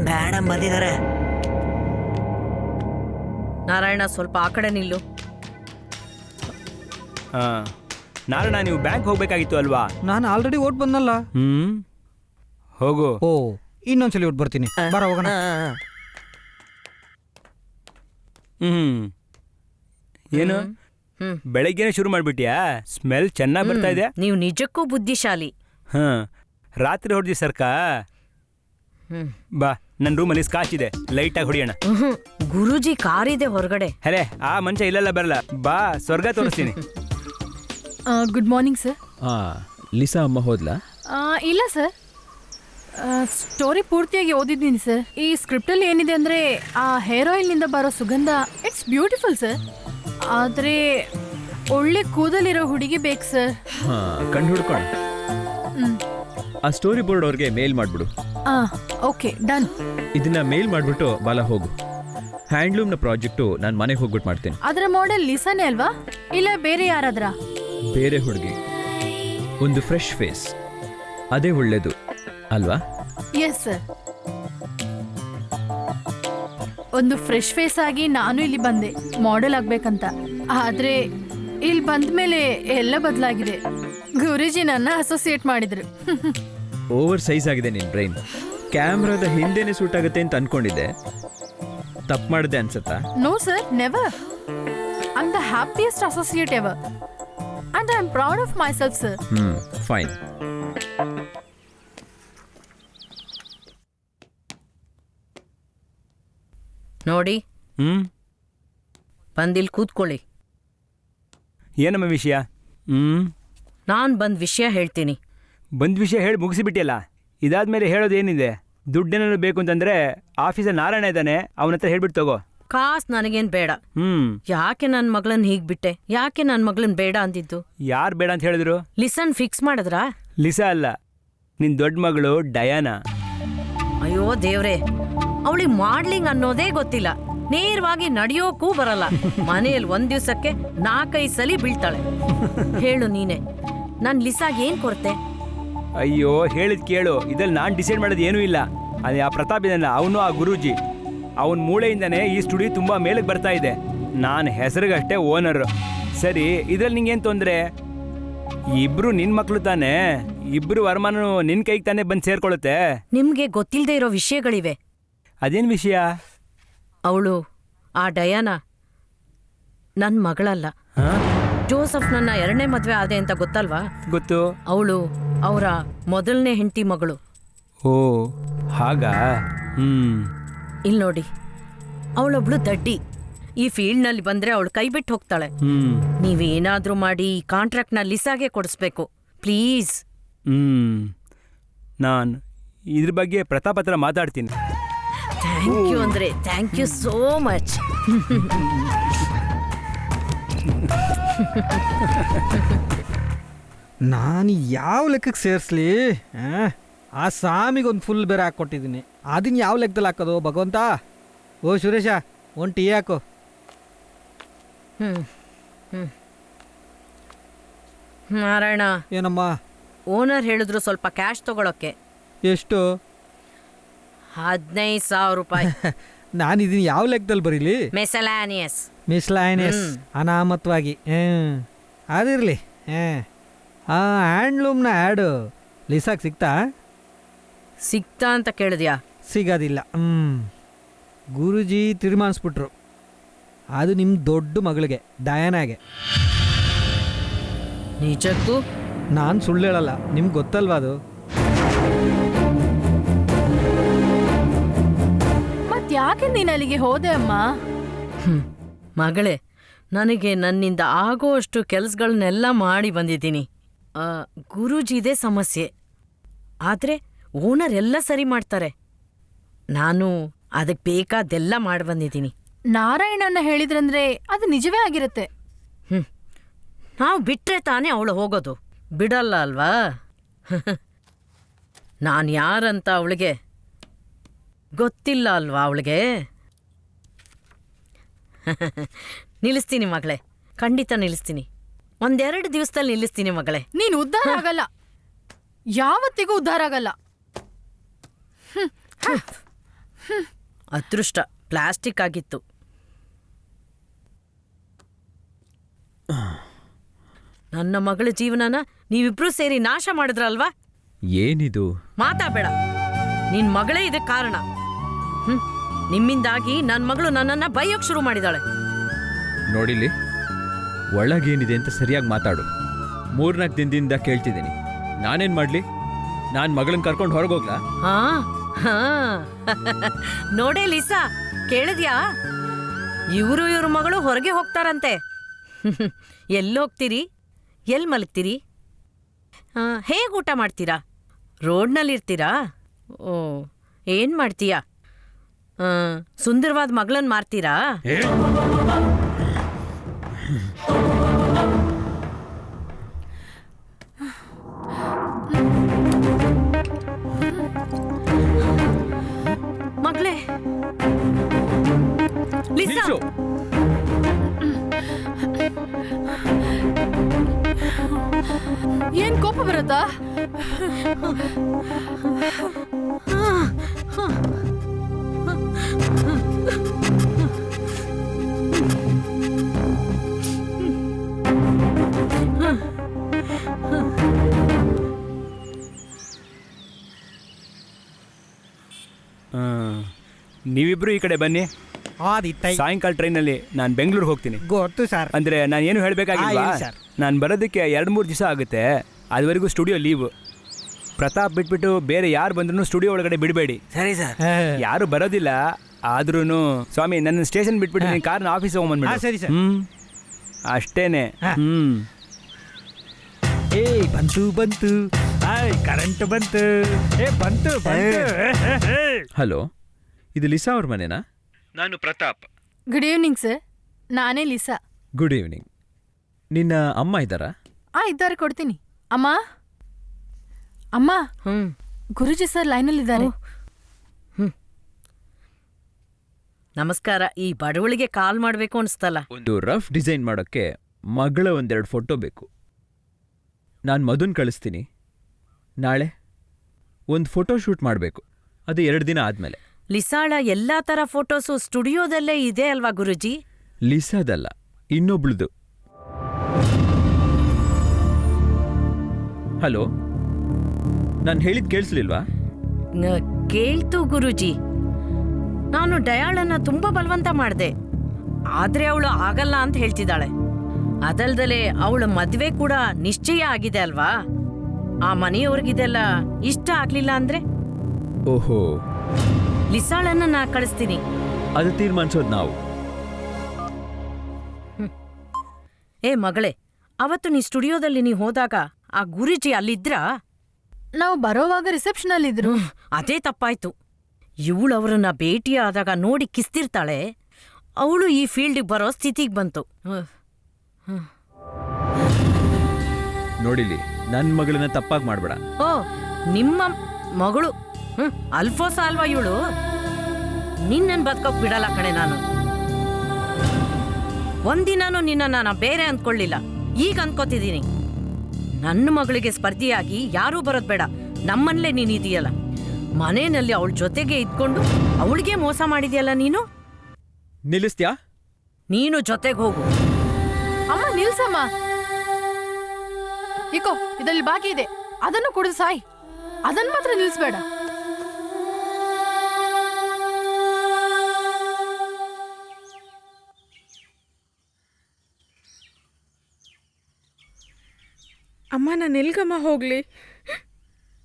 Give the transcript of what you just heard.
Madam ಬಂದಿದ್ದಾರೆ. ನಾರಾಯಣ, ಸ್ವಲ್ಪ ಆ ಕಡೆ ನಿಲ್ಲು. ನಾರಾಯಣ, ನೀವು ಬ್ಯಾಂಕ್ ಹೋಗ್ಬೇಕಾಗಿತ್ತು ಅಲ್ವಾ? ನಾನು ಆಲ್ರೆಡಿ ಓಟ್ ಬಂದಲ್ಲ. ಹೋಗು. ಓ, ಇನ್ನೊಂದ್ಸಲಿ ಓಟ್ ಬರ್ತೀನಿ. ಬರ ಹೋಗೋಣ. ಏನು ಬೆಳಗ್ಗೆನೆ ಶುರು ಮಾಡ್ಬಿಟ್ಯಾ? ಸ್ಮೆಲ್ ಚೆನ್ನಾಗಿ ಬರ್ತಾ ಇದೆ. ನೀವು ನಿಜಕ್ಕೂ ಬುದ್ಧಿಶಾಲಿ. ರಾತ್ರಿ ಹೊಡೆದಿ ಸರ್ಕಾ. ಬಾ, ನನ್ನ ರೂಮಲ್ಲಿ ಸ್ಕಾಚ್ ಇದೆ, ಲೈಟಾಗಿ ಹೊಡಿಯೋಣ. ಗುರೂಜಿ ಕಾರಿದೆ ಹೊರಗಡೆ. ಅರೆ, ಆ ಮನುಷ್ಯ ಇಲ್ಲೆಲ್ಲ ಬರಲ್ಲ. ಬಾ, ಸ್ವರ್ಗ ತೋರಿಸ್ತೀನಿ. Good morning sir. ಲಿಸಾ ಅಮ್ಮ ಹೋದ್ಲಾ? ಇಲ್ಲ ಸರ್, ಸ್ಟೋರಿ ಪೂರ್ತಿಯಾಗಿ ಓದಿದ್ದೀನಿ ಸರ್. ಈ ಸ್ಕ್ರಿಪ್ಟಲ್ಲಿ ಏನಿದೆ ಅಂದರೆ ಆ ಹೇರ್ ಆಯಿಲ್ನಿಂದ ಬರೋ ಸುಗಂಧ ಇಟ್ಸ್ ಬ್ಯೂಟಿಫುಲ್ ಸರ್. ಆದರೆ ಒಳ್ಳೆ ಕೂದಲಿರೋ ಹುಡುಗಿ ಬೇಕು ಸರ್. ಕಂಡು ಹುಡ್ಕೋಣ. ಆ ಸ್ಟೋರಿ ಬೋರ್ಡ್ ಅವ್ರಿಗೆ ಮೇಲ್ ಮಾಡ್ಬಿಡು. Okay, done. ಇದನ್ನ ಮೇಲ್ ಮಾಡ್ಬಿಟ್ಟು ಬಾಲ ಹೋಗು. ಹ್ಯಾಂಡ್ಲೂಮ್ನ ಪ್ರಾಜೆಕ್ಟು ನಾನು ಮನೆಗೆ ಹೋಗ್ಬಿಟ್ಟು ಮಾಡ್ತೇನೆ. ಅದರ ಮಾಡೆಲ್ ಲಿಸಾನೇ ಅಲ್ವಾ, ಇಲ್ಲ ಬೇರೆ ಯಾರಾದ್ರ? ಬೇರೆ ಹುಡುಗಿ, ಒಂದು ಫ್ರೆಶ್ ಫೇಸ್, ಅದೇ ಒಳ್ಳೇದು ಅಲ್ವಾ? Yes sir. ಒಂದು ಫ್ರೆಶ್ ಫೇಸ್ ಆಗಿ ನಾನು ಇಲ್ಲಿ ಬಂದೆ ಮಾಡೆಲ್ ಆಗ್ಬೇಕಂತ. ಆದ್ರೆ ಇಲ್ಲಿ ಬಂದ ಮೇಲೆ ಎಲ್ಲ ಬದಲಾಗಿದೆ. ಗುರೂಜಿ ನನ್ನ ಅಸೋಸಿಯೇಟ್ ಮಾಡಿದ್ರು. ಓವರ್ ಸೈಜ್ ಆಗಿದೆ ನಿನ್ ಬ್ರೈನ್. ಕ್ಯಾಮ್ರಾದ ಹಿಂದೆನೆ ಸೂಟ್ ಆಗುತ್ತೆ ಅಂತ ಅನ್ಕೊಂಡಿದ್ದೆ. ತಪ್ಪು ಮಾಡಿದೆ ಅನ್ಸತ್ತಾ? No sir, never. I am the happiest associate ever and I am proud of myself sir. Fine. ನೋಡಿ, ಬಂದಿಲ್ ಕೂತ್ಕೊಳ್ಳಿ. ಏನಮ್ಮ ವಿಷಯ? ನಾನು ಬಂದ ವಿಷಯ ಹೇಳ್ತೀನಿ. ಬಂದ ವಿಷಯ ಹೇಳಿ ಮುಗಿಸಿಬಿಟ್ಟಿಯಲ್ಲ. ಇದಾದ್ಮೇಲೆ ಹೇಳೋದೇನಿದೆ? ದುಡ್ಡೇನಾದ್ರು ಬೇಕು ಅಂತಂದ್ರೆ ಆಫೀಸಲ್ಲಿ ನಾರಾಯಣ ಇದ್ದಾನೆ, ಅವನ ಹತ್ರ ಹೇಳ್ಬಿಟ್ಟು ತಗೋ. ಕಾಸ್ ನನಗೇನ್ ಬೇಡ. ಯಾಕೆ ನನ್ನ ಮಗಳನ್ನ ಹೀಗ್ ಬಿಟ್ಟೆ? ಯಾಕೆ ನನ್ನ ಮಗಳನ್ನ ಬೇಡ ಅಂದಿದ್ದು? ಯಾರು ಬೇಡ ಅಂತ ಹೇಳಿದ್ರು? ಲಿಸನ್ ಫಿಕ್ಸ್ ಮಾಡಿದ್ರಾ? ಲಿಸಾ ಅಲ್ಲ, ನಿನ್ ದೊಡ್ಡ ಮಗಳು ಡಯಾನಾ. ಅಯ್ಯೋ ದೇವ್ರೆ, ಅವಳಿಗೆ ಮಾಡ್ಲಿಂಗ್ ಅನ್ನೋದೇ ಗೊತ್ತಿಲ್ಲ. ನೇರವಾಗಿ ನಡೆಯೋಕ್ಕೂ ಬರಲ್ಲ. ಮನೆಯಲ್ಲಿ ಒಂದ್ ದಿವ್ಸಕ್ಕೆ 4-5 ಸಲ ಬೀಳ್ತಾಳೆ. ಹೇಳು ನೀನೆ, ನನ್ ಲಿಸಾಗ್ ಏನ್ ಕೊರತೆ? ಅಯ್ಯೋ, ಹೇಳಿದ್ ಕೇಳು. ಇದ್ರಲ್ಲಿ ನಾನು ಡಿಸೈಡ್ ಮಾಡೋದು ಏನೂ ಇಲ್ಲ. ಅದೇ ಆ ಪ್ರತಾಪ್ ಇದನ್ನ, ಅವನು ಆ ಗುರೂಜಿ, ಅವನ ಮೂಳೆಯಿಂದನೇ ಈ ಸ್ಟುಡಿಯೋ ತುಂಬಾ ಮೇಲಕ್ಕೆ ಬರ್ತಾ ಇದೆ. ನಾನು ಹೆಸರಿಗಷ್ಟೇ ಓನರ್. ಸರಿ, ಇದ್ರಲ್ಲಿ ನಿಂಗೇನು ತೊಂದರೆ? ಇಬ್ರು ನಿನ್ ಮಕ್ಳು ತಾನೆ, ಇಬ್ರು ವರಮಾನ ನಿನ್ ಕೈಗೆ ತಾನೇ ಬಂದು ಸೇರ್ಕೊಳ್ಳುತ್ತೆ. ನಿಮ್ಗೆ ಗೊತ್ತಿಲ್ಲದೆ ಇರೋ ವಿಷಯಗಳಿವೆ. ಅದೇನ್ ವಿಷಯ? ಅವಳು, ಆ ಡಯಾನಾ ನನ್ನ ಮಗಳಲ್ಲ. ಜೋಸಫ್ ನನ್ನ 2ನೇ ಮದ್ವೆ ಆದೆ ಅಂತ ಗೊತ್ತಲ್ವಾ? ಗೊತ್ತು. ಅವಳು ಅವರ ಮೊದಲನೇ ಹೆಂಡತಿ ಮಗಳು. ಓ, ಹಾಗಾ? ಇಲ್ಲಿ ನೋಡಿ, ಅವಳೊಬ್ಳು ದಡ್ಡಿ. ಈ ಫೀಲ್ಡ್ನಲ್ಲಿ ಬಂದ್ರೆ ಅವಳು ಕೈ ಬಿಟ್ಟು ಹೋಗ್ತಾಳೆ. ನೀವೇನಾದ್ರೂ ಮಾಡಿ ಈ ಕಾಂಟ್ರಾಕ್ಟ್ನ ಲಿಸಾಗೆ ಕೊಡಿಸ್ಬೇಕು ಪ್ಲೀಸ್. ನಾನು ಇದ್ರ ಬಗ್ಗೆ ಪ್ರತಾಪ್ ಹತ್ರ ಮಾತಾಡ್ತೀನಿ. ಥ್ಯಾಂಕ್ ಯು ಅಂದ್ರೆ ಥ್ಯಾಂಕ್ ಯು ಸೋ ಮಚ್. ನಾನು ಯಾವ ಲೆಕ್ಕಕ್ಕೆ ಸೇರಿಸ್ಲಿ? ಆ ಸಾಮಿಗೊಂದು ಫುಲ್ ಬೇರೆ ಹಾಕ್ಕೊಟ್ಟಿದ್ದೀನಿ. ಅದನ್ನ ಯಾವ ಲೆಕ್ಕದಲ್ಲಿ ಹಾಕೋದು ಭಗವಂತ? ಓ ಸುರೇಶ, ಒಂದು ಟೀ ಹಾಕು. ನಾರಾಯಣ. ಏನಮ್ಮ? ಓನರ್ ಹೇಳಿದ್ರು ಸ್ವಲ್ಪ ಕ್ಯಾಶ್ ತಗೊಳಕ್ಕೆ. ಎಷ್ಟು? 15,000 ರೂಪಾಯಿ. ನಾನು ಇದನ್ನ ಯಾವ ಲೆಕ್ಕದಲ್ಲಿ ಬರೀಲಿ? ಮಿಸ್ಲಾನಿಯಸ್ ಅನಾಮತ್ವಾಗಿ. ಅದಿರಲಿ. ಆ ಹ್ಯಾಂಡ್ಲೂಮ್ನ ಆ್ಯಡು ಲಿಸಾಕ್ ಸಿಗ್ತಾ ಅಂತ ಕೇಳಿದ್ಯಾ? ಸಿಗೋದಿಲ್ಲ. ಗುರೂಜಿ ತೀರ್ಮಾನಿಸ್ಬಿಟ್ರು. ಅದು ನಿಮ್ಮ ದೊಡ್ಡ ಮಗಳಿಗೆ ಡಯಾನಾಗೆ. ನಿಜಕ್ಕೂ? ನಾನು ಸುಳ್ಳು ಹೇಳಲ್ಲ, ನಿಮ್ಗೆ ಗೊತ್ತಲ್ವಾ ಅದು? ಯಾಕೆ ನೀನು ಅಲ್ಲಿಗೆ ಹೋದೆ ಅಮ್ಮ? ಮಗಳೇ, ನನಗೆ ನನ್ನಿಂದ ಆಗೋಷ್ಟು ಕೆಲಸಗಳನ್ನೆಲ್ಲ ಮಾಡಿ ಬಂದಿದ್ದೀನಿ. ಗುರೂಜಿದೇ ಸಮಸ್ಯೆ. ಆದರೆ ಓನರ್ ಎಲ್ಲ ಸರಿ ಮಾಡ್ತಾರೆ. ನಾನು ಅದಕ್ಕೆ ಬೇಕಾದೆಲ್ಲ ಮಾಡಿ ಬಂದಿದ್ದೀನಿ. ನಾರಾಯಣನ್ನ ಹೇಳಿದ್ರಂದ್ರೆ ಅದು ನಿಜವೇ ಆಗಿರುತ್ತೆ. ನಾವು ಬಿಟ್ರೆ ತಾನೇ ಅವಳು ಹೋಗೋದು. ಬಿಡಲ್ಲ ಅಲ್ವಾ? ನಾನು ಯಾರಂತ ಅವಳಿಗೆ ಗೊತ್ತಿಲ್ಲ ಅಲ್ವಾ? ಅವಳಿಗೆ ನಿಲ್ಲಿಸ್ತೀನಿ ಮಗಳೇ, ಖಂಡಿತ ನಿಲ್ಲಿಸ್ತೀನಿ. 1-2 ದಿವಸದಲ್ಲಿ ನಿಲ್ಲಿಸ್ತೀನಿ ಮಗಳೇ. ನೀನು ಉದ್ಧಾರ ಆಗಲ್ಲ, ಯಾವತ್ತಿಗೂ ಉದ್ಧಾರ ಆಗಲ್ಲ. ಅದೃಷ್ಟ ಪ್ಲಾಸ್ಟಿಕ್ ಆಗಿತ್ತು. ನನ್ನ ಮಗಳ ಜೀವನನ ನೀವಿಬ್ರು ಸೇರಿ ನಾಶ ಮಾಡಿದ್ರಲ್ವಾ? ಏನಿದು? ಮಾತಾಬೇಡ. ನಿನ್ ಮಗಳೇ ಇದಕ್ಕೆ ಕಾರಣ. ನಿಮ್ಮಿಂದಾಗಿ ನನ್ನ ಮಗಳು ನನ್ನನ್ನ ಬೈಯೋಕ್ ಶುರು ಮಾಡಿದಾಳೆ. ನೋಡಿಲಿ, ಒಳಗೇನಿದೆ ಅಂತ ಸರಿಯಾಗಿ ಮಾತಾಡು. 3-4 ದಿನದಿಂದ ಕೇಳ್ತಿದ್ದೀನಿ. ನಾನೇನ್ ಮಾಡ್ಲಿ? ನಾನ್ ಮಗಳನ್ನ ಕರ್ಕೊಂಡು ಹೊರಗೋಗ್ಲಾ? ಹಾ ಹಾ ನೋಡೇ ಲಿಸಾ, ಕೇಳಿದ್ಯಾ? ಇವ್ರ ಮಗಳು ಹೊರಗೆ ಹೋಗ್ತಾರಂತೆ. ಎಲ್ಲೋಗ್ತೀರಿ? ಎಲ್ಲಿ ಮಲಗ್ತೀರಿ? ಹೇಗೆ ಊಟ ಮಾಡ್ತೀರಾ? ರೋಡ್ನಲ್ಲಿರ್ತೀರಾ? ಓ, ಏನು ಮಾಡ್ತೀಯಾ? ಸುಂದರವಾದ ಮಗಳನ್ನ ಮಾರ್ತೀರಾ? ಮಗಳೇ ಲಿಸಾ, ನಿಲ್ಸು. ಏನ್ ಕೋಪ ಬರುತ್ತಾ? ನೀವಿಬ್ರು ಈ ಕಡೆ ಬನ್ನಿ. ಆದಿತ್ತೈ ಸಾಯಂಕಾಲ ಟ್ರೈನಲ್ಲಿ ನಾನು ಬೆಂಗಳೂರಿಗೆ ಹೋಗ್ತೀನಿ. ಗೊತ್ತು ಸರ್. ಅಂದ್ರೆ ನಾನು ಏನು ಹೇಳಬೇಕಾಗಿಲ್ವಾ? ಹೇಳಿ ಸರ್. ನಾನು ಬರೋದಕ್ಕೆ 2-3 ದಿವಸ ಆಗುತ್ತೆ. ಅದುವರೆಗೂ ಸ್ಟುಡಿಯೋ ಲೀವ್. ಪ್ರತಾಪ್ ಬಿಟ್ಬಿಟ್ಟು ಬೇರೆ ಯಾರು ಬಂದ್ರೂ ಸ್ಟುಡಿಯೋ ಒಳಗಡೆ ಬಿಡಬೇಡಿ. ಸರಿ ಸರ್. ಯಾರು ಬರೋದಿಲ್ಲ. ಆದ್ರೂ ಸ್ವಾಮಿ, ನನ್ನ ಸ್ಟೇಷನ್ ಬಿಟ್ಬಿಟ್ಟು ನೀನು ಕಾರ್ನ ಆಫೀಸ್ ಹೋಗ್ಬಂದ್ಬಿಡು. ಸರಿ ಸರ್. ಅಷ್ಟೇನೆ. ಹಾ. ಏ ಬಂತು ಕರೆಂಟ್ ಬಂತು. ಏ ಬಂತು. ಹಲೋ, ಇದು ಲಿಸಾ ಅವ್ರ ಮನೆನಾ? ನಾನು ಪ್ರತಾಪ್. ಗುಡ್ ಈವ್ನಿಂಗ್ ಸರ್, ನಾನೇ ಲಿಸಾ. Good evening. ನಿನ್ನ ಅಮ್ಮ ಇದ್ದಾರಾ? ಇದ್ದಾರೆ, ಕೊಡ್ತೀನಿ. ಅಮ್ಮ ಅಮ್ಮ, ಗುರುಜಿ ಸರ್ ಲೈನಲ್ಲಿದ್ದಾರೆ. ನಮಸ್ಕಾರ. ಈ ಬಡವಳಿಗೆ ಕಾಲ್ ಮಾಡಬೇಕು ಅನಿಸ್ತಲ್ಲ. ಒಂದು ರಫ್ ಡಿಸೈನ್ ಮಾಡೋಕ್ಕೆ ಮಗಳ 1-2 ಫೋಟೋ ಬೇಕು. ನಾನು ಮಧುನ್ ಕಳಿಸ್ತೀನಿ. ನಾಳೆ ಒಂದು ಫೋಟೋ ಶೂಟ್ ಮಾಡಬೇಕು. ಅದು 2 ದಿನ ಆದಮೇಲೆ. ಲಿಸಾಳ ಎಲ್ಲಾ ತರ ಫೋಟೋಸು ಸ್ಟುಡಿಯೋದಲ್ಲೇ ಇದೆ ಅಲ್ವಾ ಗುರುಜಿ? ಲಿಸಾದಲ್ಲ, ಇನ್ನೊಬ್ಳುದು. ಹಲೋ, ನಾನು ಹೇಳಿದ್ ಕೇಳಿಸ್ಲಿಲ್ವಾ? ಕೇಳ್ತು ಗುರುಜಿ. ನಾನು ಡಯಾಳನ್ನ ತುಂಬಾ ಬಲವಂತ ಮಾಡಿದೆ, ಆದ್ರೆ ಅವಳು ಆಗಲ್ಲ ಅಂತ ಹೇಳ್ತಿದ್ದಾಳೆ. ಅದಲ್ದಲೆ ಅವಳ ಮದ್ವೆ ಕೂಡ ನಿಶ್ಚಯ ಆಗಿದೆ ಅಲ್ವಾ? ಆ ಮನೆಯವ್ರಿಗಿದೆಲ್ಲ ಇಷ್ಟ ಆಗ್ಲಿಲ್ಲ ಅಂದ್ರೆ ಓಹೋ, ಲಿಸಾಳನ್ನ ನಾ ಕಳಿಸ್ತೀನಿ. ಅದು ತೀರ್ಮಾನಿಸೋದು ನಾವು. ಏ ಮಗಳೇ, ಅವತ್ತು ನೀ ಸ್ಟುಡಿಯೋದಲ್ಲಿ ನೀ ಹೋದಾಗ ಆ ಗುರುಜಿ ಅಲ್ಲಿದ್ರಾ? ನಾವು ಬರೋವಾಗ ರಿಸೆಪ್ಷನ್ ಅಲ್ಲಿದ್ರು. ಅದೇ ತಪ್ಪಾಯ್ತು. ಇವಳು ಅವರನ್ನ ಭೇಟಿ ಆದಾಗ ನೋಡಿ ಕಿಸ್ತಿರ್ತಾಳೆ. ಅವಳು ಈ ಫೀಲ್ಡಿಗೆ ಬರೋ ಸ್ಥಿತಿಗೆ ಬಂತು. ನೋಡಿಲಿ, ನನ್ನ ಮಗಳನ್ನ ತಪ್ಪಾಗಿ ಮಾಡ್ಬೇಡ. ಓ, ನಿಮ್ಮ ಮಗಳು? ಅಲ್ಫೋಸ ಅಲ್ವಾ ಇವಳು? ನಿನ್ನನ್ ಬದುಕೋಕ್ ಬಿಡಲ್ಲ ಕಣೆ ನಾನು. ಒಂದಿನಾನು ನಿನ್ನ ನಾನು ಬೇರೆ ಅಂದ್ಕೊಳ್ಳಿಲ್ಲ, ಈಗ ಅಂದ್ಕೋತಿದ್ದೀನಿ. ನನ್ನ ಮಗಳಿಗೆ ಸ್ಪರ್ಧಿಯಾಗಿ ಯಾರೂ ಬರೋದ್ ಬೇಡ. ನಮ್ಮನ್ಲೇ ನೀನಿದೆಯಲ್ಲ, ಮನೆಯಲ್ಲಿ ಅವಳ ಜೊತೆಗೆ ಇದ್ಕೊಂಡು ಅವಳಿಗೆ ಮೋಸ ಮಾಡಿದ್ಯಲ್ಲ ನೀನು. ನಿಲ್ಲಿಸ್ತ್ಯಾ? ನೀನು ಜೊತೆಗೆ ಹೋಗು. ಅಮ್ಮ ನಿಲ್ಸಮ್ಮ. ಇಕೋ, ಇದ್ರಲ್ಲಿ ಬಾಕಿ ಇದೆ, ಅದನ್ನು ಕುಡಿದು ಸಾಯ್. ಅದನ್ನ ಮಾತ್ರ ನಿಲ್ಸ್ಬೇಡ. ಅಮ್ಮ, ನಾನು ಎಲ್ಗಮ್ಮ ಹೋಗ್ಲಿ?